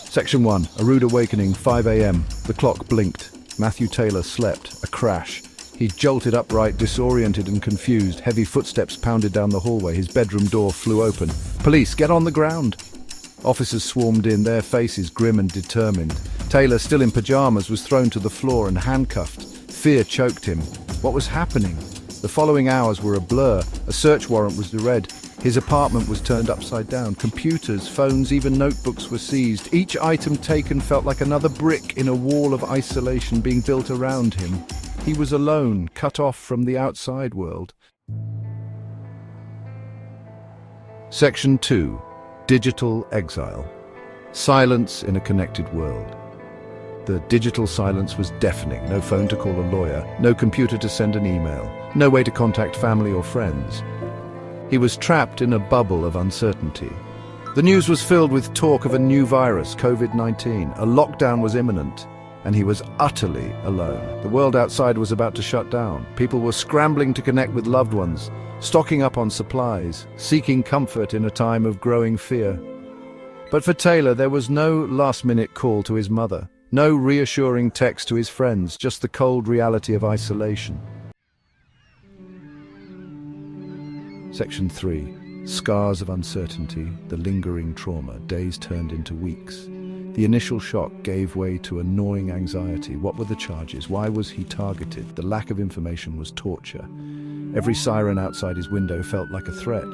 Section 1. A rude awakening, 5 a.m. The clock blinked. Matthew Taylor slept. A crash. He jolted upright, disoriented and confused. Heavy footsteps pounded down the hallway. His bedroom door flew open. Police, get on the ground! Officers swarmed in, their faces grim and determined. Taylor, still in pajamas, was thrown to the floor and handcuffed. Fear choked him. What was happening? The following hours were a blur. A search warrant was read. His apartment was turned upside down. Computers, phones, even notebooks were seized. Each item taken felt like another brick in a wall of isolation being built around him. He was alone, cut off from the outside world. Section 2. Digital exile. Silence in a connected world. The digital silence was deafening. No phone to call a lawyer, no computer to send an email, no way to contact family or friends. He was trapped in a bubble of uncertainty. The news was filled with talk of a new virus, COVID-19. A lockdown was imminent, and he was utterly alone. The world outside was about to shut down. People were scrambling to connect with loved ones, stocking up on supplies, seeking comfort in a time of growing fear. But for Taylor, there was no last-minute call to his mother, no reassuring text to his friends, just the cold reality of isolation. Section 3. Scars of uncertainty, the lingering trauma. Days turned into weeks. The initial shock gave way to a gnawing anxiety. What were the charges? Why was he targeted? The lack of information was torture. Every siren outside his window felt like a threat.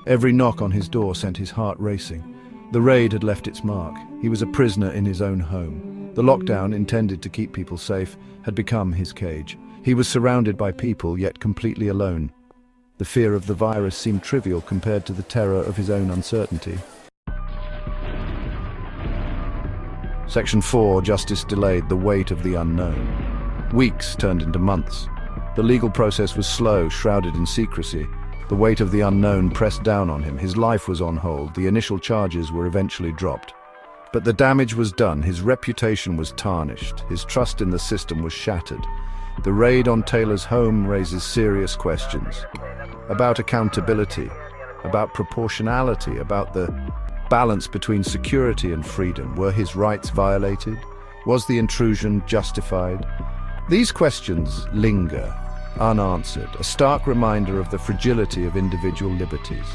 Every knock on his door sent his heart racing. The raid had left its mark. He was a prisoner in his own home. The lockdown, intended to keep people safe, had become his cage. He was surrounded by people, yet completely alone. The fear of the virus seemed trivial compared to the terror of his own uncertainty. Section 4. Justice delayed, the weight of the unknown. Weeks turned into months. The legal process was slow, shrouded in secrecy. The weight of the unknown pressed down on him. His life was on hold. The initial charges were eventually dropped. But the damage was done. His reputation was tarnished. His trust in the system was shattered. The raid on Taylor's home raises serious questions about accountability, about proportionality, about the balance between security and freedom. Were his rights violated? Was the intrusion justified? These questions linger, unanswered, a stark reminder of the fragility of individual liberties.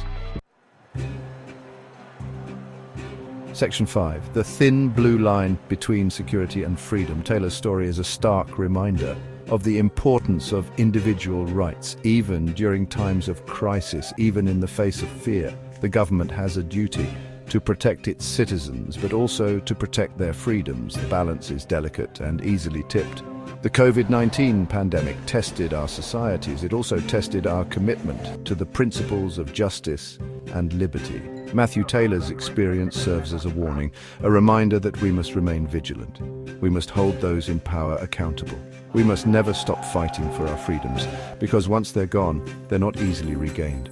Section 5. The thin blue line between security and freedom. Taylor's story is a stark reminder of the importance of individual rights. Even during times of crisis, even in the face of fear, the government has a duty to protect its citizens, but also to protect their freedoms. The balance is delicate and easily tipped. The COVID-19 pandemic tested our societies. It also tested our commitment to the principles of justice and liberty. Matthew Taylor's experience serves as a warning, a reminder that we must remain vigilant. We must hold those in power accountable. We must never stop fighting for our freedoms, because once they're gone, they're not easily regained.